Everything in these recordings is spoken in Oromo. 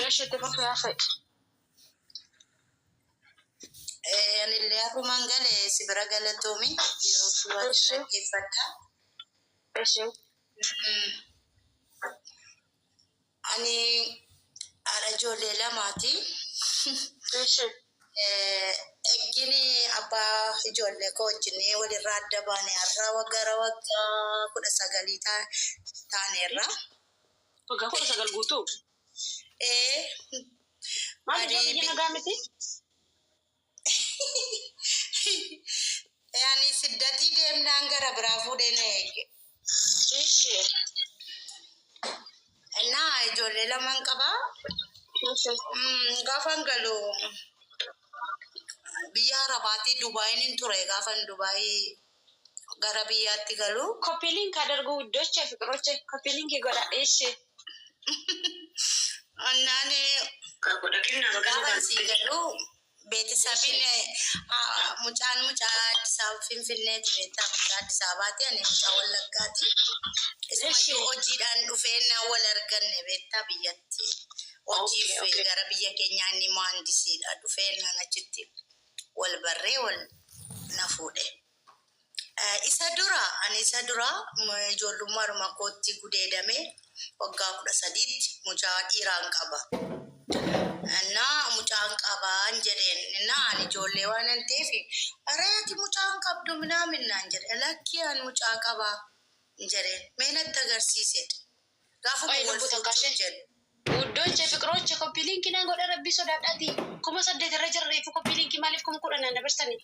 ايش اتفق يا اخي؟ يعني اللي أبو منقل سبرا قال تومي يروحوا كيف فدا ايش؟ أني أرجو ليلة ماتي ايش؟ Egini abba ijoollee koo wajjin walirraa adda baane har'a gara waggaa 19 taaneerra. Waggaa 19 guutuu? Maal ijoollee nagaa miti? Yani siddatii deemnaan gara biraa fuudhee na eege. Ishi. Naa ijoollee lamaan qabaa. Gaafan galu biyya Arabaatii Dubaayin ture gaafan Dubaayii gara biyyaatti galu. Koppiliin kadarguu iddocha fiqiroche koppiliin godha ishi. Annaani gaafan sii galu beetisabin mucaan Addis Ababa Finfinneeti beektaa mucaa Addis Ababaati ani mucaa Wallaggaati. Isuma hojiidhaan dhufee na wal arganne beektaa biyyatti. Hojiif gara biyya keenyaa inni maandisiidha dhufee naan achitti wal barree wal na fuudhe. Isa dura ijoollummaadhuma kootti gudeedame waggaa 13 mucaa dhiiraan qaba. Mucaan qabaan jedheen ani ijoollee waan hin ta'eef ati mucaan qabdu minaamin naan jedhe lakkii ani mucaa qabaa jedheen mee natti agarsiisedha. Gaafa wal fuudhuuf jedhu. Uddoche fiqiroche koppiliin kinaan godha rabbii sodaadhaati. 8 irra jirre fu koppiliin maaliif 10 dabarsani?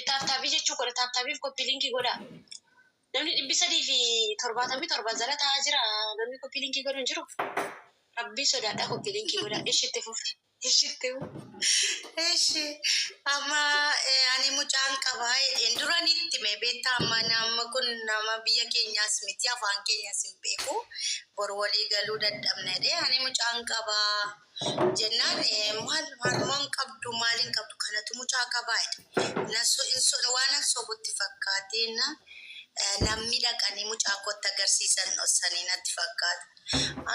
Taaftaafii jechuu godha taaftaafiif koppiliin godha. Namni 377 jala taa'aa jira namni koppiliin godhu hin jiru. Rabbii sodaadhaa koppiliin godha ishitti fufi. Ishi amma ani mucaan qabaa jedheen duranitti mee beektaa amma nama kun nama biyya keenyaas miti afaan keenyaas hin beeku boru walii galuu dadhabnedhe ani mucaan qabaa jennaan maal qabdu maaliin qabdu kanatu mucaa qabaa jedhe waan sobutti fakkaateen namni dhaqanii mucaa kootti agarsiisan dhosanii natti fakkaata.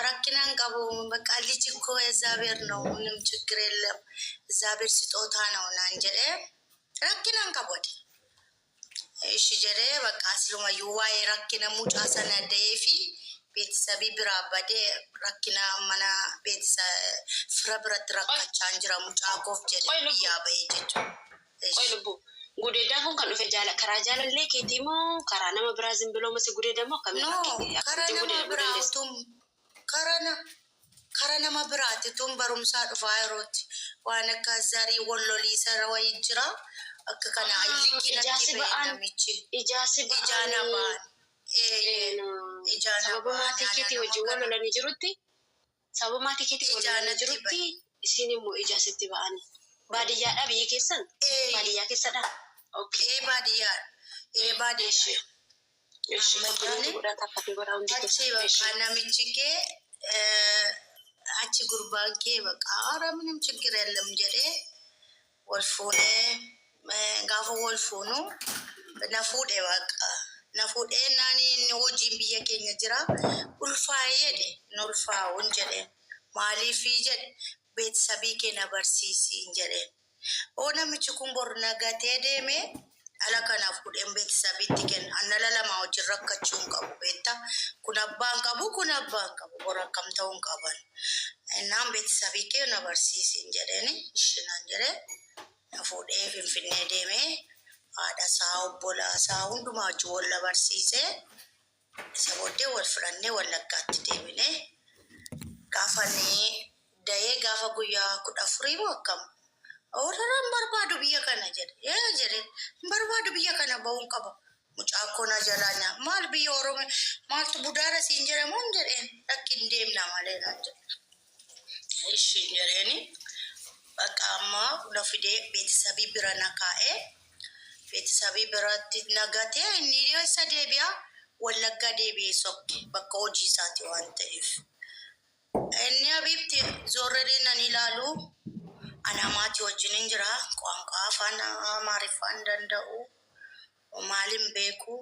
Rakkinaan qabu በቃ ልጅ እኮ እግዚአብሔር ነው ምንም ችግር የለም እግዚአብሔር ስጦታ ነው ናን ጀደ rakkinaan qabu እሺ ጀደ በቃ ስለማዩ ዋይ rakina mucaa sana deefi beetisabii biraa badee rakkina mana beetisa fira biratti rakkachaa jira mucaa koof jedhe biyyaa bahee jechuudha. Gudeedaan kun kan dhufe karaa jaalallee keetii moo karaa nama biraa zimbiloo masi gudeedaa moo akkamitti? Karaa nama biraa utuun karaa nama biraati tun barumsaa dhufaa yerootti waan akka zarii walloliisa wayii jira akka kana liqii natti bahee namichi ijaana ba'an. Sababa maatii keetii wajjin wallolanii jirutti sababa maatii keetii wallolanii jirutti isin immoo ijaasitti ba'ani. Baadiyyaadhaa biyya keessan? Baadiyyaa keessadha? Okay, baadiyyaa. Namichi kee achi gurbaan kee baqa haara ምንም ችግር የለም jedhee wal fuudhee gaafa wal fuunu na fuudhee baqa na fuudhee naani inni hojiin biyya keenya jira ulfaa'ee jedhe na ulfaa'uun jedhee maaliifii jedhe beetisabii kee na barsiisiin jedhee namichi kun bor nagatee deemee ala kanaaf kudhan beetisabiitti kenna annala lama hojii rakkachuu hin qabu beektaa kun abbaan qabu bor akkam ta'uu hin qaban naan beetisabii kee na barsiisiin jedheeni ishinaan jedhee na fuudhee Finfinnee deemee haadha isaa obbolaa isaa hundumaa wajjin wal barsiisee isa booddee wal fudhannee Wallaggaatti deebinee gaafanii dayee gaafa guyyaa 14 moo akkam Orang barbaadu biyya kana jedhe barbaadu biyya kana ba'uun qaba mucaa koona jalanya maal biyya Oromoo maaltu budaara siin jedhamuun jedheen rakkin deemna malee naan jedhe ishiin jedheeni bakka amma na fidee beetisabii bira na kaa'ee beetisabii biratti nagatee inni dhiyeessa deebi'a Wallaggaa deebi'ee sokke bakka hojii isaati waan ta'eef inni abiibti zoorreen nan ilaalu Anamati wajjin jira qaanqaa afaan Amaariffaan danda'u maalin beeku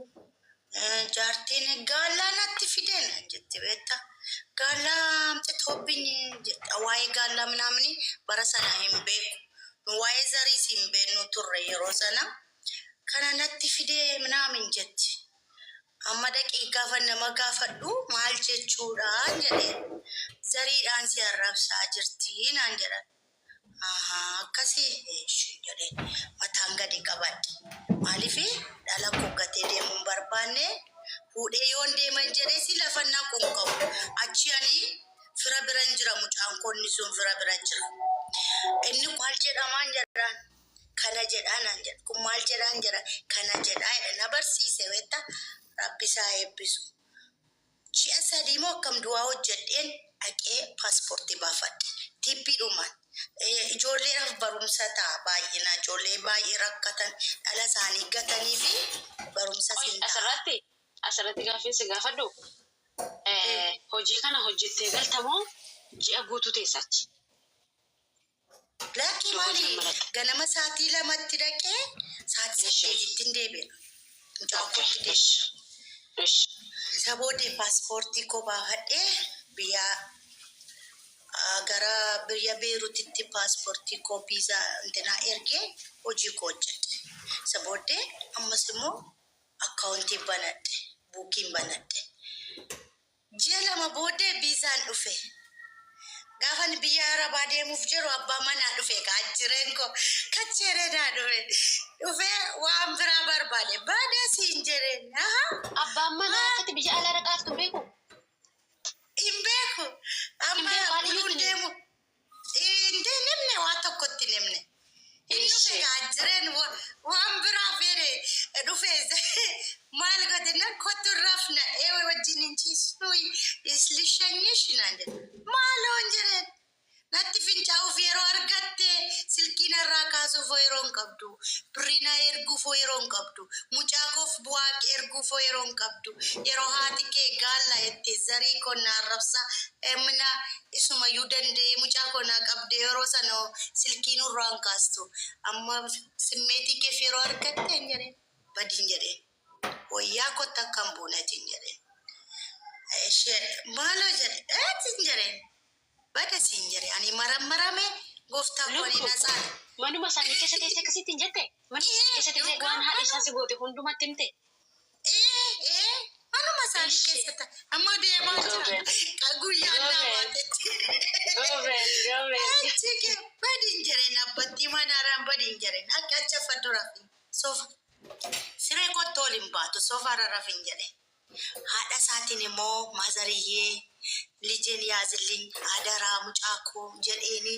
jaartiin gaallaa natti fideen jetti beekta. Gaallaa amxitoobbinyi waa'ee gaallaa ምናምን bara sana hin beeku. Waa'ee zariis hin beeknu turre yeroo sana. Kana natti fidee ምናምን jetti. Amma dhaqee gaafa nama gaafadhu maal jechuudhaan jedhee zariidhaan si arrabsaa jirti naan jedhan. Akkasii jedhee mataan gadi qabadhe. Maaliif dhala koo gatee deemuun barbaanne fuudhee yoon deeman jedhee si lafannaa kun qabu. Achi ani fira biran jira mucaan konni sun fira biran jira. Inni maal jedhamaan jedhaan kana jedhaan jedha. Kun maal jedhaan jedha kana jedhaa na barsiise beektaa rabbisaa eebbisu. Ji'a sadii moo akkam du'aa hojjedheen dhaqee paaspoortii baafadhe. Tippiidhumaan. Ijoolleedhaaf barumsa ta'a baay'ina ijoollee baay'ee rakkatan dhala isaanii gatanii fi barumsa siin ta'a. Asirratti gaaffiinsi gaafadhu hojii kana hojjettee galtamoo ji'a guutuu teessachi? Lakkii maali ganama sa'aatii lamatti dhaqee sa'aatii saddeetitti hin deebi'e. Saboodee paaspoortii koo baafadhee gara biyya Beerutitti paaspoortii koo viizaa intinaa ergee hojii koo hojjedhe. Saboodee ammas immoo akkaawuntii banadhe buukiin banadhe. Ji'a lama booddee viizaan dhufe. Gaafan biyya Arabaa deemuuf jiru abbaa manaa dhufe kaajjireen koo kacheeredhaa dhufe waan biraa barbaade baada siin jedheen. Abbaan manaa akkati biyya alaa dhaqaaftu beeku? Hin beeku. Amma buluun deemu. Nimne waa tokkotti nimne. Inni dhufe kaajjireen waan biraa fedhe dhufe maal godhina kottu rafna wajjin hin ciisnu islishanyish naan jedhe. Maaloon jedheen natti fincaa'uuf yeroo argatte silkiin irraa kaasuuf yeroo hin qabdu. Birriina erguuf yeroo hin qabdu. Mucaa koof bu'aa erguuf yeroo hin qabdu. Yeroo haati kee gaalla jettee zarii konnaa arrabsaa mina isumayyuu danda'ee mucaa konnaa qabde yeroo sana silkiin irraa hin kaastu. Amma simmeetii keef yeroo argatte hin jedheen badin jedheen. Wayyaa kotta akkam buunatiin jedheen. Maaloo jedhe siin jedheen. Bada siin jedhe ani marame gooftaa kooni nasaan. Manuma isaanii keessa teessee akkasitti hin jette? Manuma isaanii keessa teessee waan haadha isaa si goote hundumatti himte? Manuma isaanii keessatti amma deemaa jira. Guyyaa namaatti. Badin jedheen abbattii manaaraan badin jedheen akka acha fadduraaf sofa. Siree kottu waliin baatu sofaarra rafin jedhe. Haadha isaatiin immoo maazariyyee lijeen yaazilin adaraa mucaa koo jedheeni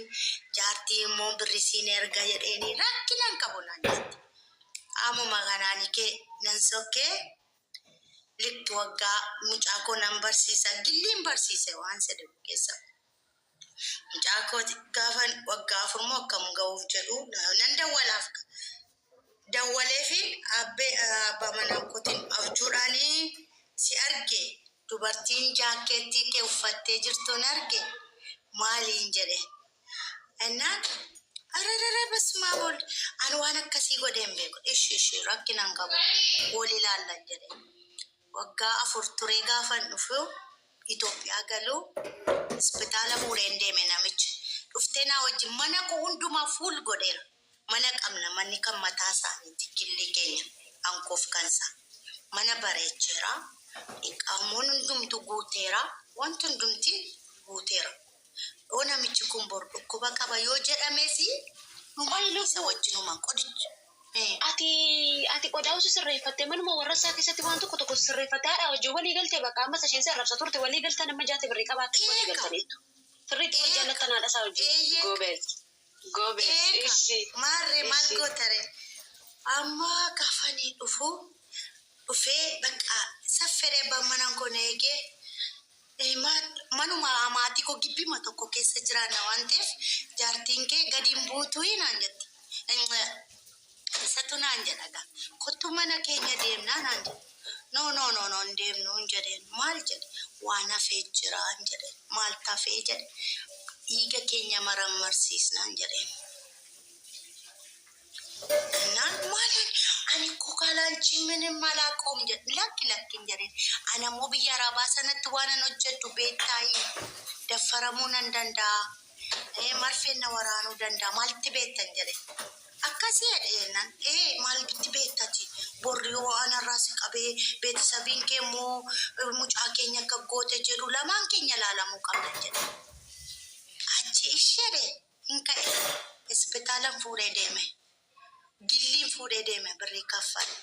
jaartii immoo birrisiin erga jedheeni rakkinaan qabu naan jetti. Ammuma kanaan kee nan sokkee likti waggaa mucaa koo nan barsiisa gilliin barsiise waan sedhu keessa. Mucaa koo gaafa waggaa afurmoo akkam ga'uuf jedhu nan dawwalaaf. Dawwaleefin abbaa manaa kootiin abjuudhaanii si arge dubartiin jaakeettii kee uffattee jirtuun arge maaliin jedhe. Ennaan ararara basmaa bool ani waan akkasii godheen beeku ishii rakkinaan qabu wal ilaallan jedhe. Waggaa afur turee gaafan dhufu Itoophiyaa galuu hospitaala fuudheen deeme namichi. Dhuftee naa wajjin mana koo hundumaa fuul godheera. Mana qabna manni kan mataa isaaniiti gilli keenya ankoof kansa. Mana bareecheera. Qaamoon hundumtu guuteera. Wanti hundumti guuteera. Yoo namichi kun bor dhukkuba qaba yoo jedhameesi isa wajjinuma qodicha. Ati qodaa'uusi sirreeffattee manuma warra isaa keessatti waan tokko sirreeffattee haadha wajjin walii galtee bakka ammas isheen si arrabsa turte walii galtaa nama jaate birrii qabaatte walii galtaniittu. Sirriitti wal jaallattan haadha isaa wajjin. Gobees ishi. Maarree maal gootare. Amma gaafanii dhufee bakka saffiree bammanan kun eegee manuma maatii koo gibbima tokko keessa jiraanna waan ta'eef jaartiin kee gadiin buutuu naan jetti. Isatu naan jedhaga. Kottu mana keenya deemnaa naan jedhe. No hin deemnu hin jedheen. Maal jedhe? Waan hafee jira hin jedheen. Maal tafee jedhe? Dhiiga keenya marammarsiisnaan jedheen. Naan maalan ani kokaalanchi ምንም አላውቀውም ለክ እንጀሬ አነሞ ብያ ራባ ሰነት ዋነን ሆጀቱ ቤታይ ደፈረሙን እንደንዳ መርፌና ወራኑ ደንዳ ማልቲ ቤት እንጀሬ አካሲ ያደናን ማልቲ ቤታቲ ቦሪዮ አና ራስ ቀቤ ቤተሰቢን ከሞ ሙጫኬኛ ከጎተ ጀዱ ለማን ከኛ ላላሙ ቀበጀ አቺ እሸሬ እንካ ሆስፒታልን ፉሬ ደሜ Gilliin fuudhee deeme birrii kaffale.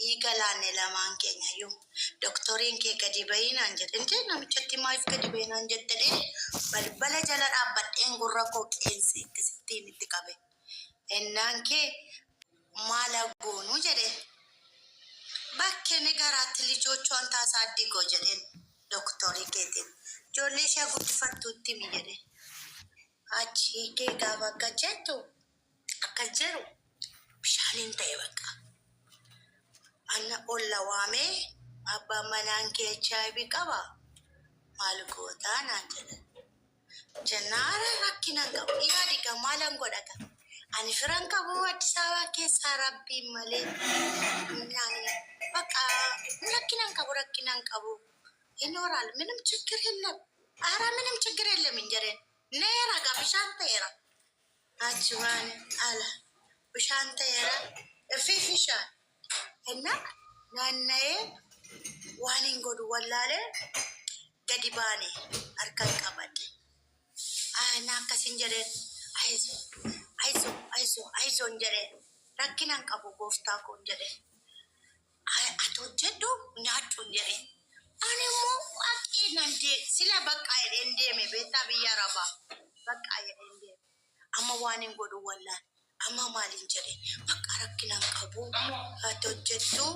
Eegalaanne lamaan keenya iyyuu doktoriin kee gadi bayinaan jedhe intee namichatti maaliif gadi bayinaan jettee balbala jala dhaabbadheen gurra koo qeense akkasittiin itti qabe. Ennaan kee maala goonuu jedhe bakkee ni garaatti lijochuun taasaa addii goo jedheen doktorii keetiin ijoollee ishee guddifattuutti mi jedhe achi kee gaafa akka jettu akka jiru. Bishaaniin ta'e bakka. Anna olla waamee abbaan manaan kee HIV qaba. Maal gootaa naan jedhan. Jennaara rakkinaan qabu. Yaadi gaa maalan godhata. Ani firan qabu Addis Ababaa keessaa rabbiin malee. Bakka rakkinaan qabu. Inoraal ምንም ችግር የለም. ኧረ ምንም ችግር የለም እንጀሬን. neera gaa bishaan ta'eera. Achumaan ala. Bishaan ta'eera fishaan እና naanna'ee waan hin godhu wallaalee gadi baane harkaan qabadhe. Ana akkasin jedheen aizoon jedheen rakkinaan qabu gooftaa koon jedheen ati hojjedhu nyaadhuun jedheen ani immoo waaqii nan sila baqqaa jedheen deeme beektaa biyya rabaa baqqaa jedheen deeme amma waan hin godhu wallaale. Amma maalin jedhe bakka rakkinaan qabu ati hojjedhu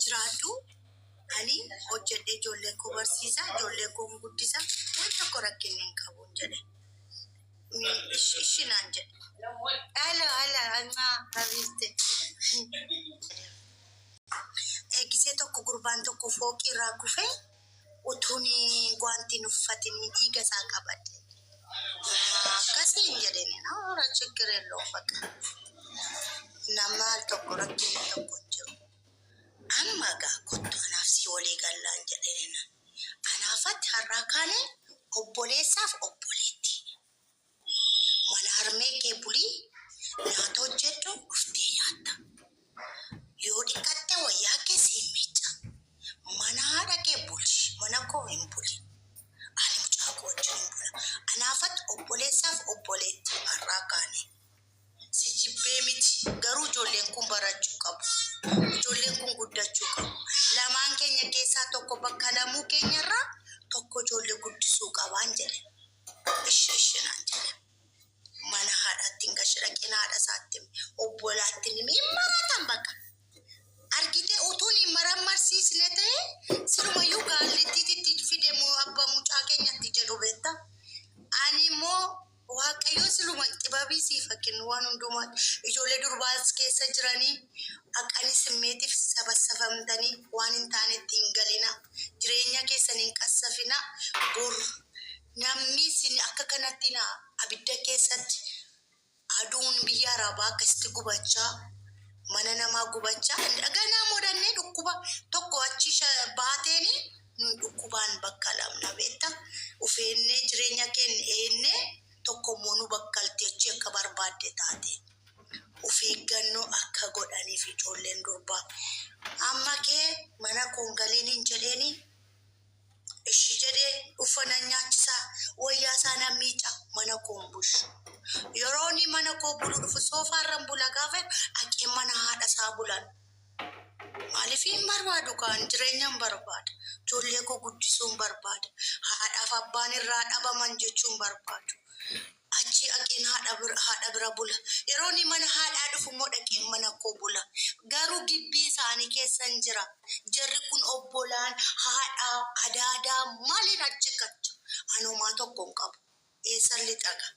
jiraadhu ani hojjedhee ijoollee koo barsiisa ijoollee koo guddisa waan tokko rakkinni hin qabuun jedhe ishinaan jedhe ala anaa rabiiste eegisee tokko gurbaan tokko fooqii irraa kufee utuni gwantiin uffatanii dhiiga isaa qabadhe. Akkasiin jedhanii nama ችግር የለውም bakka. Nama tokko rakkinni tokko hin jiru. Amma gaa kottu anaaf si walii gallaan jedhanii anaafatti har'aa kaanee obboleessaaf obboleetti. Mana harmee kee bulii nyaata hojjedhu dhuftee nyaatta. Yoo dhiqatte wayyaa kee siin miicca. Mana haadha kee bulchi. Mana koo hin buli. Ani mucaa koo wajjin hin bula. Anaafatti obboleessaaf obboleetti har'aa kaane. Si jibbee miti. Garuu ijoolleen kun barachuu qabu. Ijoolleen kun guddachuu qabu. Lamaan keenya keessaa tokko bakka lamuu keenyarraa tokko ijoollee guddisuu qabaan jedhe. Ishinaan jedhe. Mana haadhaatti hin gashi dhaqina haadha isaatti obbolaatti hin maratan bakka. Argite utuun hin marammarsiisne ta'e sirumayyuu gaallettiitti fidemu abbaa mucaa keenyatti jedhu beekta. Ani immoo waaqayyo siluma xibabii siif kennu waan hundumaa ijoollee durbaas keessa jiranii akkanii simmeetiif sabassafamtanii waan hin taanetti hin galina. Jireenya keessan hin qassafina. Bor namni isin akka kanatti abidda keessatti aduun biyya arabaa akkasitti gubachaa mana namaa gubachaa dhaganaa modannee dhukkuba tokko achi baateeni nu dhukkubaan bakka lamna beekta. Ufeennee jireenya keenya eennee tokko immoo nu bakkalti achi akka barbaadde taate. Of eeggannoo akka godhaniif ijoolleen durbaa. Amma kee mana koongaliin hin jedheeni ishi jedhee uffana nyaachisaa wayyaa isaana miica mana koon bushu. Yeroo ni mana koo bulu dhufu soofaarran bula gaafa aqee mana haadha isaa bulan. Maaliif hin barbaadu kaan jireenyaan barbaada. Ijoollee koo guddisuun barbaada. Haadhaaf abbaan irraa dhabaman jechuun barbaadu. Achi aqeen haadha bira bula. Yeroo ni mana haadhaa dhufu immoo dhaqeen mana koo bula. Garuu gibbii isaanii keessan jira. Jarri kun obbolaan haadhaa adaadaa maaliin achi kacha. Anumaa tokko hin qabu. Eessan lixaga.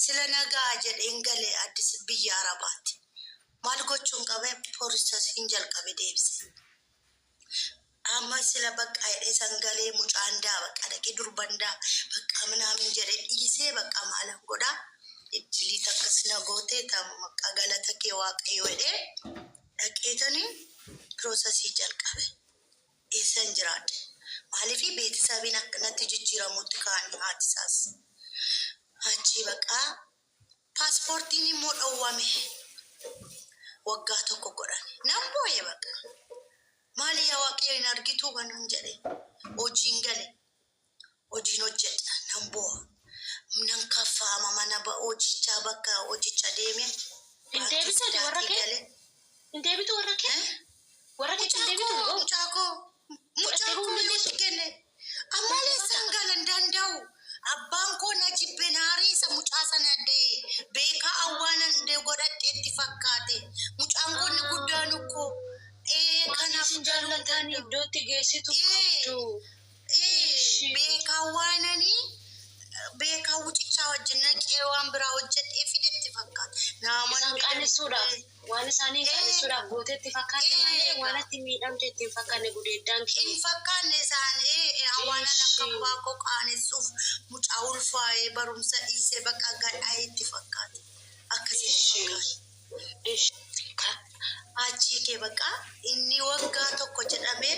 Sila nagaa jedheen galee addis biyya arabaati. Maal gochuun qabee poolisas hin jalqabe deebise. amma sila bakka hidhee sangalee mucaandaa bakka dhaqee durbandaa bakka minaamin jedhee dhiisee bakka maalan godhaa ijjilii takkas na gootee tamu maqaa galata kee waaqayyo jedhee dhaqeetanii piroosasii jalqabe eessan jiraadhe maaliifi beetisabiin akkanatti jijjiiramutti kaanii haatisaas achi bakka paaspoortiin immoo dhowwame waggaa tokko godhan nan boo'e bakka maali yaa waaqayyoon argituu kanan jedhe hojiin gale hojiin hojjedha nan boo'a nan kaffaama mana hojichaa bakka hojicha deeme Indeebitu warra kee? Indeebitu warra kee? Warra kee indeebitu dhuguu? Mucaakoo yoo kenne ammalee sangalan danda'u abbaan koo na jibbe naarii isa mucaa sana dhee beekaa awwaanan dhee godhadheetti fakkaate mucaan konni guddaan ukkoo kanaaf jaalataan iddootti geessitu qabdu. Beekaa awwaananii beekaa wucichaa wajjin naqee waan biraa hojjedhee fidetti fakkaata. Isaan qaanessuudhaaf waan isaanii qaanessuudhaaf gooteetti fakkaate malee waan itti miidhamte itti hin fakkaanne gudeeddaan kee. Hin fakkaanne isaanii awwaanan akka baakoo qaanessuuf mucaa ulfaa'ee barumsa dhiisee bakka gadhaa itti fakkaata. Akkasitti fakkaata. Achii kee bakka inni waggaa tokko jedhamee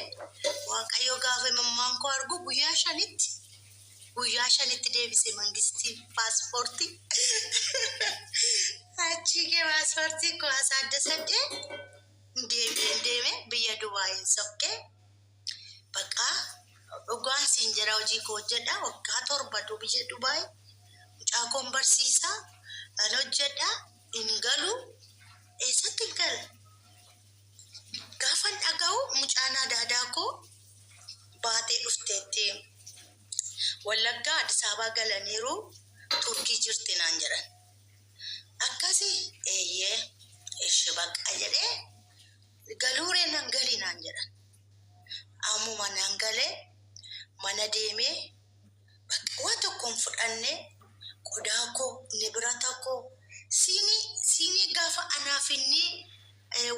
waaqayyo gaafa mammaan koo argu guyyaa shanitti deebise mangistiin paaspoortii. Achii kee paaspoortii koo asaadda sadee deeme biyya Dubaayin sokkee bakka dhugaan siin jira hojii koo hojjedha waggaa torba biyya Dubaay mucaa koon barsiisaa kan hojjedha hin galu eessatti hin gala. Gaafan dhaga'u mucaan adaadaa koo baatee dhufteetti Wallaggaa Addis Ababaa galaniiru Turkii jirti naan jedhan. Akkasii eeyyee ishi bakka jedhee galuuree nan galii naan jedhan. Ammuma nan galee mana deemee bakka waa tokkoon fudhannee qodaa koo nibirata koo siinii gaafa anaaf inni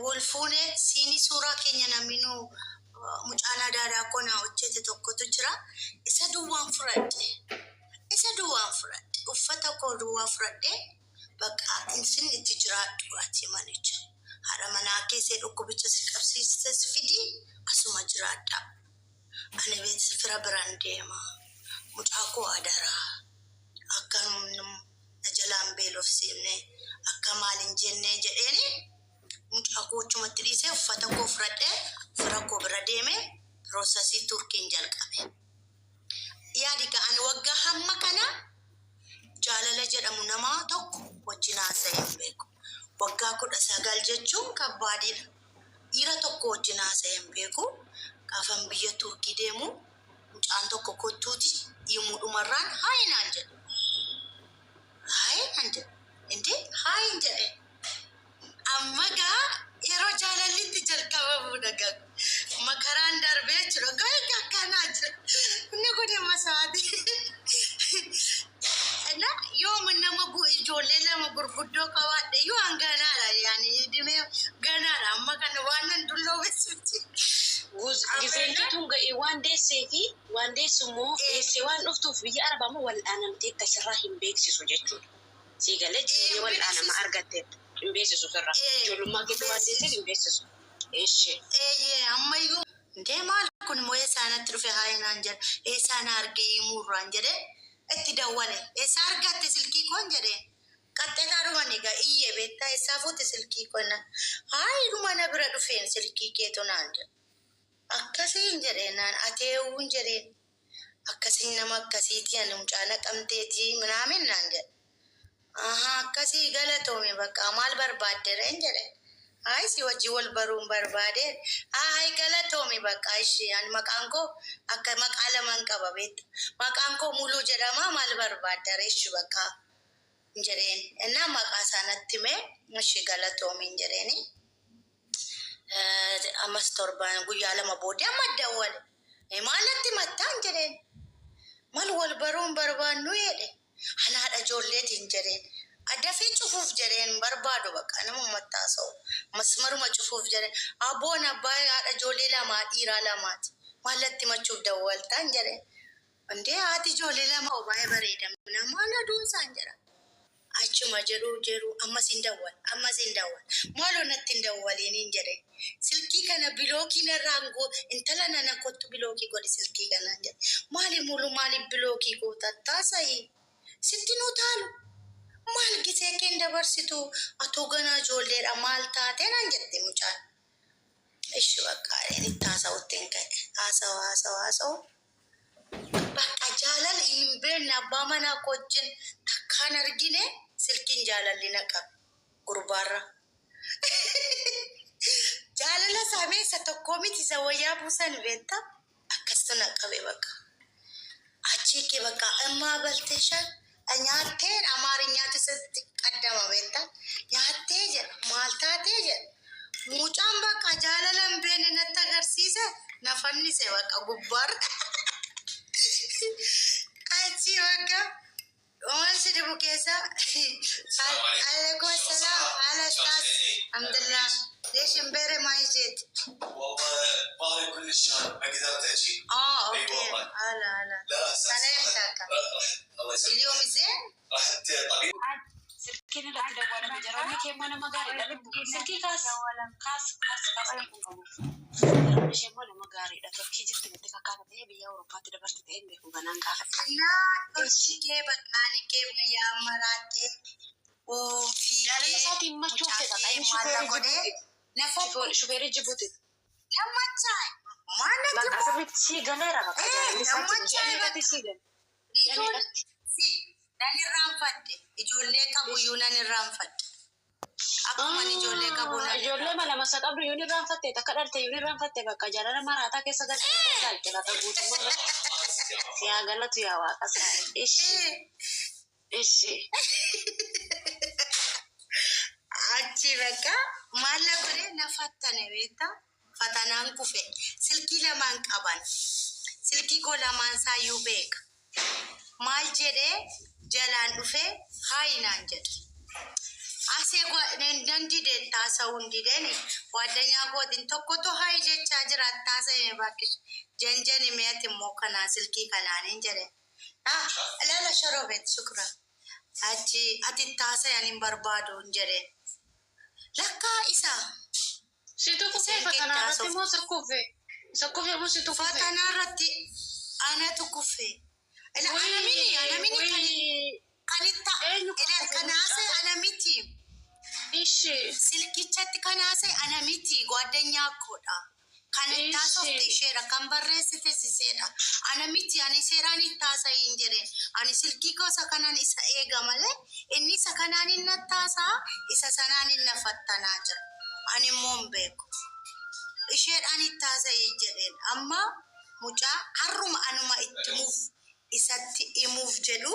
wal fuunee siinii suuraa keenya naminuu mucaan adaadaa koo naa hojjete tokkotu jira. Isa duwwaan fudhadhe uffata koo duwwaa fudhadhe bakka insin itti jiraadhu ati manicha haadha manaa keessee dhukkubicha si qabsiistes fidi asuma jiraadha. Ani beeksisa fira biraan deema mucaa koo adaraa akka na jalaan beelofsiifne akka maaliin jennee jedheeni mucaa koo chumatti dhiisee uffata koo fudhadhee fira koo bira deeme piroosasii Turkiin jalqabe. Yaadi ga'an waggaa hamma kana jaalala jedhamu namaa tokko wajjin haasa'ee hin beeku. Waggaa 19 jechuun kabbaadidha. Dhiira tokko wajjin haasa'ee hin beeku. Gaafan biyya Turkii deemu mucaan tokko kottuuti himuu dhumarraan haayi naan jedhe. Haayi jedhe. Amma gaa yeroo jaalallitti jalqabamu dhagaa makaraan darbee jira gaa akkanaa jira inni godhe masaati na yoo nama ijoollee lama gurguddoo qabaadhe yoo hanganaadha yaani dhimee ganaadha amma kana waan nan dulloo beeksifti. Gizeentuun ga'ee waan deessee fi waan deessummoo deessee waan dhuftuuf biyya Arabaa wal'aanamtee akkasirraa hin beeksisu jechuudha. Siigalee jireenya wal'aanama argatteetta. Hin beeksisu sirra. Ijoollummaa keessa waan deessee hin beeksisu. Ammayyuu ndee maal kun immoo eessaanatti dhufe haayinaan jedhe eessaan argee himuurraan jedhe itti dawwale eessa argatte silkii koon jedhe qaxxeetaa dhuman egaa iyyee beektaa eessaa fuute silkii koon haayinuma na bira dhufeen silkii keetu naan jedhe akkasiin jedheen naan ateewuun jedheen akkasiin nama akkasiitii ani mucaa naqamteetii minaamin naan jedhe akkasii galatoome bakka maal barbaaddereen jedhe si wajji wal baruun barbaade galatoome bakka ishee ani maqaan koo akka maqaa lamaan qaba beekta maqaan koo muluu jedhama maal barbaaddare ishee bakka jedheen innaa maqaa isaanatti mee ishee galatoome jedheeni ammas torbaan guyyaa lama booddee amma dawwale maalatti mattaan jedheen maal wal baruun barbaannu jedhe hanaadha ijoolleetiin jedheen adafii cufuuf jedheen barbaadu bakka nama mattaasa'u masmaruma cufuuf jedheen abboon abbaa haadha ijoollee lamaa dhiiraa lamaati maalatti machuuf dawwaltaan jedhe. Ande haati ijoollee lama baay'ee bareeda. Namoonni aduunsaan jedha. Achuma jedhu ammas hin dawwal. Maaloo natti hin dawwaliin jedhe. Silkii kana bilookii narraan intala nana kottu bilookii godhi silkii kanaan jedhe. Maali bilookii goota taasa'ii? Sitti nu taalu. Maal gisee keen dabarsitu atoo ganaa ijoolleedha maal taatee naan jette mucaan. Ishi bakka itti haasa'utti hin ka'e. Haasa'u. Bakka jaalala hin beekne abbaa manaa wajjin akkaan argine silkiin jaalalli naqabe gurbaarra. Jaalala saameessa tokkoo miti isa wayyaa buusan beektaa akkasitti naqabe bakka. Achii kee bakka ammaa baltee shan nyaattee amaarinyaatti sitti qaddama beektaa nyaattee jedha maal taatee jedha. Mucaan bakka jaalala hin beekne natti agarsiise na fannise bakka gubbaarra. Achi bakka waan si dhibu keessa alaikum salaam ala staas alhamdulillah leeshin beere maal jeeti. والله كل الشهر ما قدرت اجي. اوكي هلا سلام تاكا اليوم زين رحت طبيب سلكي لا تدور مجرد كيف ما انا مقاري سلكي كاس مش ولا مقاري لا تركي جت بدك كانت هي بأوروبا تدبرت عندك وبنان كافة لا تشكي بكاني كيف يا مراتي وفي لا ساتي ما تشوفي بقى شوفي جيبوتي لما تشاي ما نجيبه ما قصدك شيء غليرة بقى لما تشاي بقى Nani raanfadde ijoollee qabu iyyuu nani raanfadde. Akkuma ijoollee qabu nani. Ijoollee mala masa qabdu iyyuu ni raanfatte takka dharte iyyuu ni raanfatte bakka jaalala maraataa keessa galchee galche bakka guutummaa. Yaa galatu yaa waaqa isaa. Ishi. Achi bakka maalla godhee na fattane beektaa fatanaan kufe silkii lamaan qaban silkii koo lamaan saayyuu beeka. Maal jedhee jalaan dhufee haayinaan jedhe. Asee dandide taasa'uun dideen waaddanyaa gootiin tokkotu haayi jechaa jira taasa'ee bakki janjani meeti immoo kanaa silkii kanaaniin jedhe. Ilaala sharoobeet shukra. Achi ati taasa'an hin barbaaduun jedhe. Lakkaa isaa. Situ kufee fatanaa irratti moo sirkuufee? Sirkuufee moo situ kufee? Fatanaa irratti anatu kufee. Anamini kanase anamiti. Ishi. Silkichatti kanase anamiti ጓደኛ koda. Kanita softe shera kambarresite sisera. Anamiti ani serani tasa injere. Ani silki ko sakanan isa ega male. Inni sakanan inna tasa isa sanan inna fattana jira. Ani mombeko. Isher ani tasa injere. Amma mucha haruma anuma ittimuf. Isatti imuuf jedhu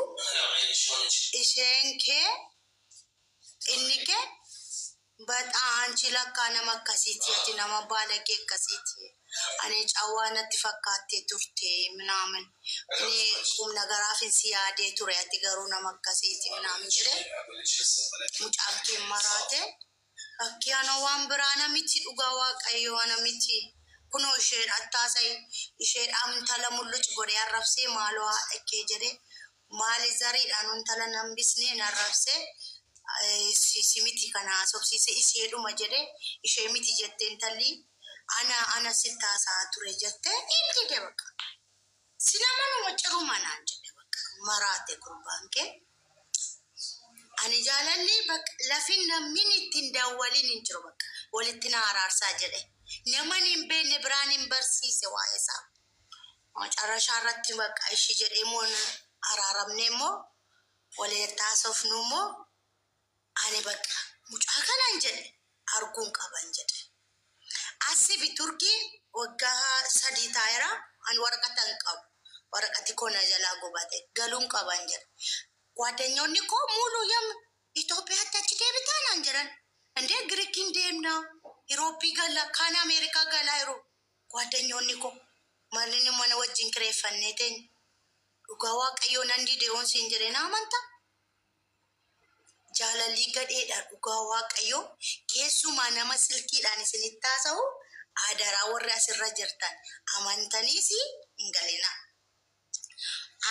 isheen kee inni kee በጣም ችላካ ነመከሲት የትነማ ባለጌ ከሲት አኔ ጫዋነት ፈካቴ ቱርቴ ምናምን እኔ ቁም ነገር አፍን ሲያዴ ቱሬ አትገሩ ነመከሲት ምናምን ጅሬ ሙጫምቱ መራቴ አኪያኖ ዋን ብራና ሚቲ ዱጋዋ ቀይዋና ሚቲ ኩኖ ሼን አታሳይ ሼን አምንታለ ሙሉጭ ጎዴ ያረፍሴ ማለዋ እኬ ጀዴ ማሊ ዘሪ ዳኑን ተለነምቢስኔ ናረፍሴ simiti kana sobsiise isheedhuma jedhe ishee miti jetteen talli ana sittaasaa ture jettee inni de bakka sinamanuma cirumanaan jedhe bakka maraate gurbaan kee ani jaalalli bakka lafin namni ittiin daawwaliin hin jiru bakka walitti na araarsaa jedhe naman hin beekne biraan hin barsiise waa'ee isaa macarashaa irratti bakka ishii jedhee moo araaramne moo waleettaa sofnu moo ani bakka mucaa kanaan jedhe arguun qaban jedhe asii biturkii waggaa 3 taayira an waraqatan qabu waraqati koo na jalaa gubate galuun qaban jedhe ጓደኞonni koo ሙሉ የም ኢትዮጵያatti achi deebitaan jedhan እንዴ ግሪኪን deemna ኢሮፒ ገላ ካን አሜሪካ ገላ ይሩ ጓደኞonni koo ማንን ማነ ወጅን ክሬፈኔቴን ዱጋዋ ቀዮና እንዲ ዴውን ሲንጀሬና አመንታ jaalalli gadheedha dhugaa waaqayyo keessumaa nama silkiidhaan isinitti taasa'u Adaraa warri asirra jirtan amantaniis hin galina.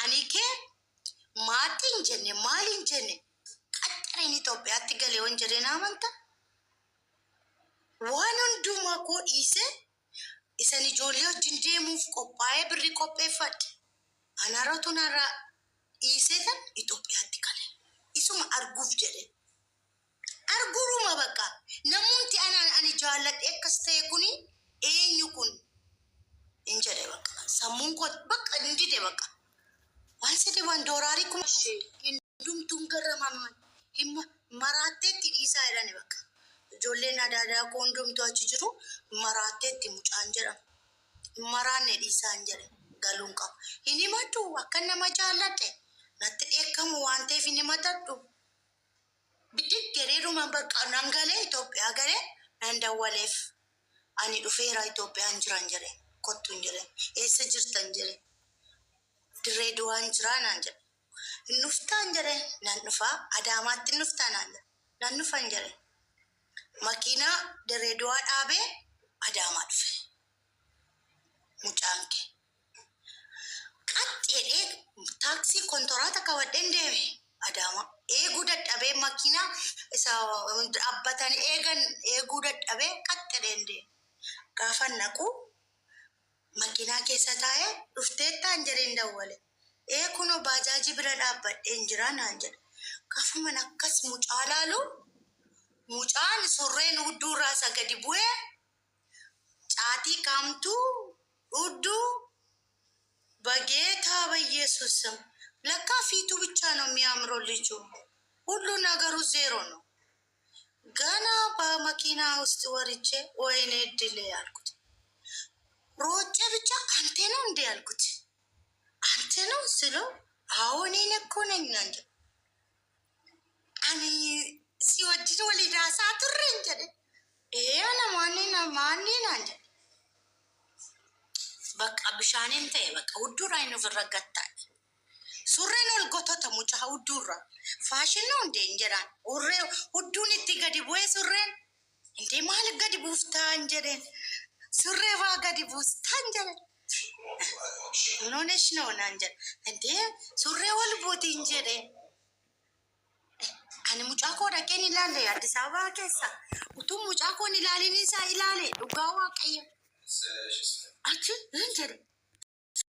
Ani kee maatii hin jenne maal hin jenne qaxxareen Itoophiyaatti galee waan jedheen amanta. Waan hundumaa koo dhiise isan ijoollee wajjin deemuuf qophaa'ee birrii qopheeffadhe. Anaaratu narraa dhiiseetan Itoophiyaatti gale. Isuma arguuf jedhe. Arguruma bakka namoonni ani jaalladhe akkas ta'e kuni eenyu kun hin jedhe bakka sammuun koo bakka hin dide bakka waan sedhe waan dooraarii kuma hundumtuun garramaman himma maraatteetti dhiisaa jedhani bakka ijoolleen adaadaa koo hundumtuu achi jiru maraatteetti mucaan jedhama maraanne dhiisaa hin jedhe galuun qaba hin himadhu akka nama jaalladhe natti dheekkamu waan ta'eef hin himadhu. Bidik gereeruma bakka nan galee Itoophiyaa galee nan dawwaleef ani dhufeera Itoophiyaan jiran jedhe kottu hin jedhe eessa jirtan jedhe dirree duwaan jiraa naan jedhe nuftaan jedhe nan dhufaa Adaamaatti nuftaa naan jedhe nan dhufan jedhe makiinaa dirree duwaa dhaabee Adaamaa dhufe mucaan kee qaxxeedhee taaksii kontoraata qabadheen deeme Adaamaa. Eeguu dadhabee makiinaa isa dhaabbatan eeguu dadhabee qaxxadeen deeme. Gaafa naqu makiinaa keessa taa'ee dhufteettaan jedheen dawwale. Kunoo baajaajii bira dhaabbadheen jira naan jedhe. Gaafa mana akkas mucaa laalu mucaan surreen hudduurraa isa gadi bu'ee caatii kaamtuu hudduu bageetaa bayyeessusam. ለካ ፊቱ ብቻ ነው የሚያምረው ልጁ ሁሉ ነገሩ ዜሮ ነው። ገና በመኪና ውስጥ ወርጄ ወይኔ እድሌ ያልኩት ሮጬ ብቻ አንተ ነው እንዴ ያልኩት አንተ ነው ስለው አዎ እኔ እኮ ነኝ እንጂ አኒ ሲወድድ ወሊዳ ሳትር እንጂ አና ማንና እንጂ በቃ ብሻኔን ተይ በቃ ውዱ ራይኑ ፍረገታ surreen ol gotoota mucaa hudduurra faashin ነው እንዴ እንጀራን ኡሬ ሁዱን itti gadi bu'ee surreen እንዴ maal gadi buuftaan jedheen surree faa gadi buustaan jedheen ምን ሆነሽ ነው naan jedhe እንዴ surree ol buutiin jedheen ani mucaa koo dhaqeen ilaalle Addis Ababaa keessa utuu mucaa koon ilaalin isaa ilaale dhugaa waaqayyo achi hin jedhe